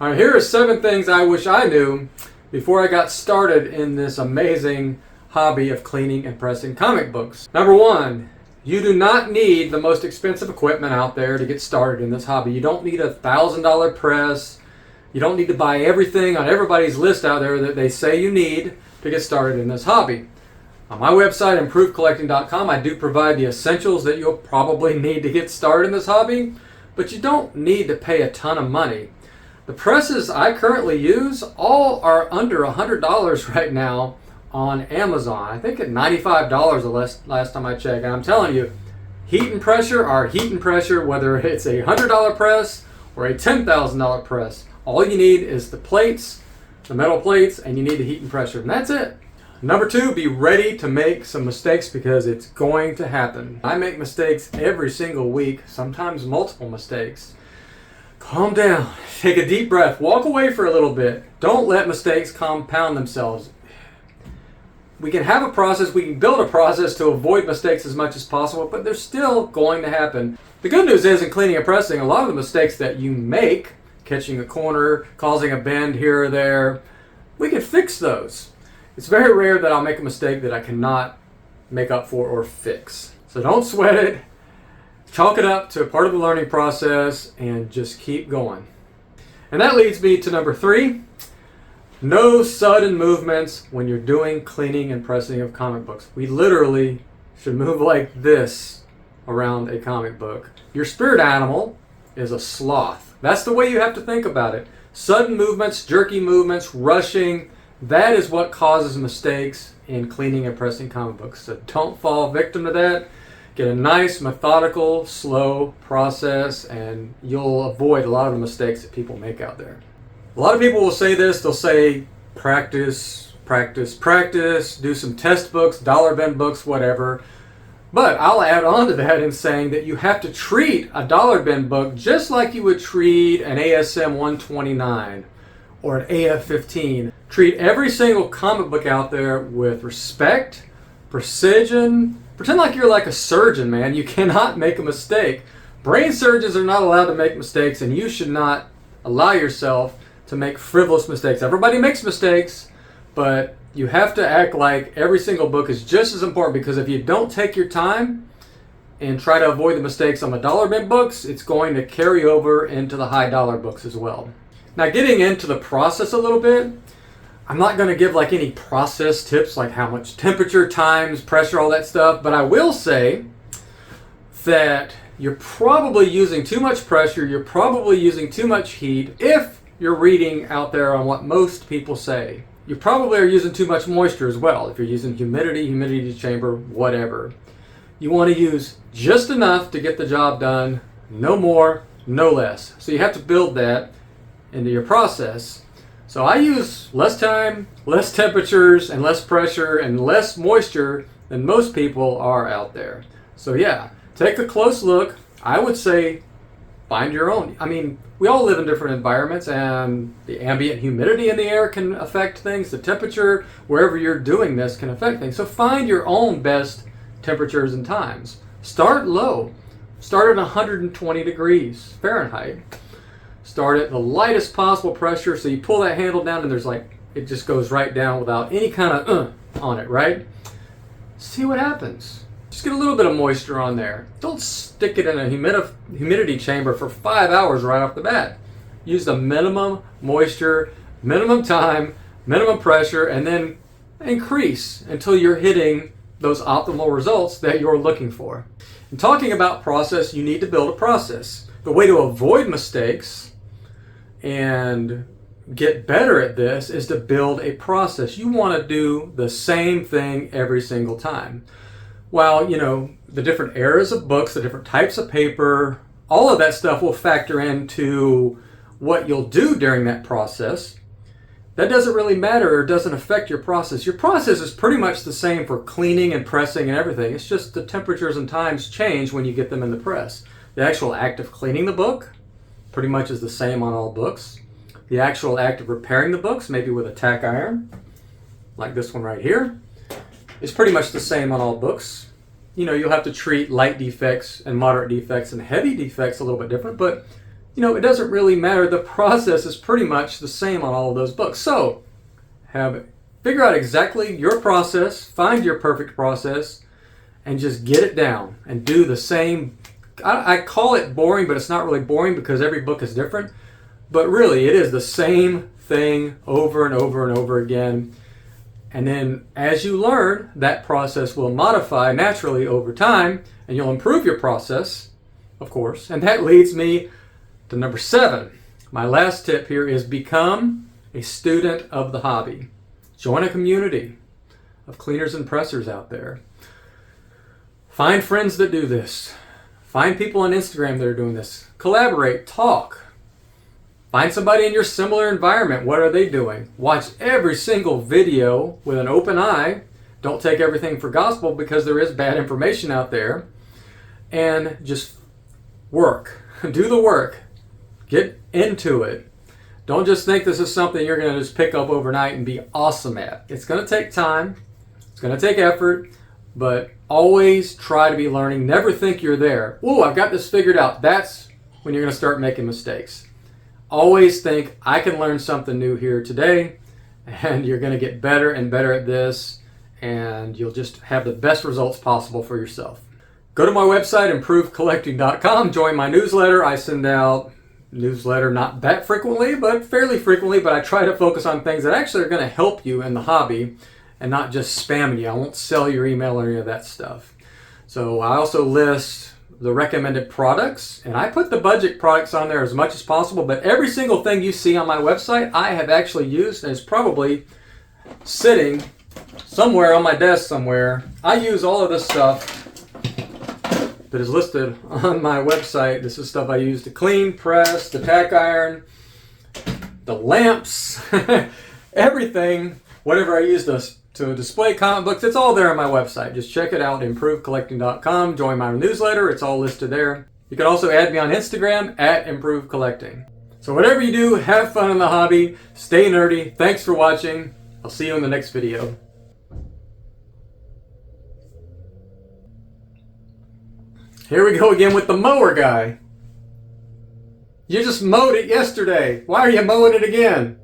All right, here are 7 things I wish I knew before I got started in this amazing hobby of cleaning and pressing comic books. Number 1, you do not need the most expensive equipment out there to get started in this hobby. You don't need a $1,000 press. You don't need to buy everything on everybody's list out there that they say you need to get started in this hobby. On my website, improvecollecting.com, I do provide the essentials that you'll probably need to get started in this hobby, but you don't need to pay a ton of money. The presses I currently use all are under $100 right now on Amazon. I think at $95 the last time I checked. And I'm telling you, heat and pressure are heat and pressure, whether it's a $100 press or a $10,000 press. All you need is the plates, the metal plates, and you need the heat and pressure, and that's it. Number 2, be ready to make some mistakes because it's going to happen. I make mistakes every single week, sometimes multiple mistakes. Calm down, take a deep breath, walk away for a little bit. Don't let mistakes compound themselves. We can have a process, we can build a process to avoid mistakes as much as possible, but they're still going to happen. The good news is in cleaning and pressing, a lot of the mistakes that you make, catching a corner, causing a bend here or there, we can fix those. It's very rare that I'll make a mistake that I cannot make up for or fix. So don't sweat it. Chalk it up to a part of the learning process and just keep going. And that leads me to number 3. No sudden movements when you're doing cleaning and pressing of comic books. We literally should move like this around a comic book. Your spirit animal is a sloth. That's the way you have to think about it. Sudden movements, jerky movements, rushing, that is what causes mistakes in cleaning and pressing comic books. So don't fall victim to that. Get a nice, methodical, slow process, and you'll avoid a lot of the mistakes that people make out there. A lot of people will say this, they'll say practice, practice, practice, do some test books, dollar bin books, whatever. But I'll add on to that in saying that you have to treat a dollar bin book just like you would treat an ASM 129 or an AF-15. Treat every single comic book out there with respect, precision. Pretend like you're like a surgeon, man. You cannot make a mistake. Brain surgeons are not allowed to make mistakes, and you should not allow yourself to make frivolous mistakes. Everybody makes mistakes, but you have to act like every single book is just as important, because if you don't take your time and try to avoid the mistakes on the dollar bin books, it's going to carry over into the high dollar books as well. Now, getting into the process a little bit, I'm not going to give like any process tips like how much temperature, times, pressure, all that stuff, but I will say that you're probably using too much pressure, you're probably using too much heat if you're reading out there on what most people say. You probably are using too much moisture as well if you're using humidity chamber, whatever. You want to use just enough to get the job done, no more, no less. So you have to build that into your process. So I use less time, less temperatures, and less pressure, and less moisture than most people are out there. So yeah, take a close look. I would say find your own. I mean, we all live in different environments, and the ambient humidity in the air can affect things. The temperature, wherever you're doing this, can affect things. So find your own best temperatures and times. Start low. Start at 120 degrees Fahrenheit. Start at the lightest possible pressure, so you pull that handle down and there's like, it just goes right down without any kind of on it, right? See what happens. Just get a little bit of moisture on there. Don't stick it in a humidity chamber for 5 hours right off the bat. Use the minimum moisture, minimum time, minimum pressure, and then increase until you're hitting those optimal results that you're looking for. In talking about process, you need to build a process. The way to avoid mistakes and get better at this is to build a process. You want to do the same thing every single time. While, you know, the different eras of books, the different types of paper, all of that stuff will factor into what you'll do during that process. That doesn't really matter or doesn't affect your process. Your process is pretty much the same for cleaning and pressing and everything. It's just the temperatures and times change when you get them in the press. The actual act of cleaning the book pretty much is the same on all books. The actual act of repairing the books, maybe with a tack iron, like this one right here, is pretty much the same on all books. You know, you'll have to treat light defects and moderate defects and heavy defects a little bit different, but it doesn't really matter. The process is pretty much the same on all of those books. So figure out exactly your process, find your perfect process, and just get it down and do the same. I call it boring, but it's not really boring because every book is different. But really, it is the same thing over and over and over again. And then as you learn, that process will modify naturally over time, and you'll improve your process, of course. And that leads me to number 7. My last tip here is become a student of the hobby. Join a community of cleaners and pressers out there. Find friends that do this. Find people on Instagram that are doing this. Collaborate, talk. Find somebody in your similar environment. What are they doing? Watch every single video with an open eye. Don't take everything for gospel because there is bad information out there. And just work. Do the work. Get into it. Don't just think this is something you're going to just pick up overnight and be awesome at. It's going to take time. It's going to take effort. But always try to be learning. Never think you're there. Ooh, I've got this figured out. That's when you're going to start making mistakes. Always think, I can learn something new here today, and you're going to get better and better at this, and you'll just have the best results possible for yourself. Go to my website, improvecollecting.com. Join my newsletter. I send out newsletter not that frequently, but fairly frequently, but I try to focus on things that actually are going to help you in the hobby and not just spamming you. I won't sell your email or any of that stuff. So I also list the recommended products, and I put the budget products on there as much as possible, but every single thing you see on my website I have actually used and is probably sitting somewhere on my desk somewhere. I use all of this stuff that is listed on my website. This is stuff I use to clean, press, the tack iron, the lamps, everything, whatever I use to display comic books, it's all there on my website. Just check it out, improvecollecting.com. Join my newsletter, it's all listed there. You can also add me on Instagram at improvecollecting. So whatever you do, have fun in the hobby, stay nerdy. Thanks for watching. I'll see you in the next video. Here we go again with the mower guy. You just mowed it yesterday. Why are you mowing it again?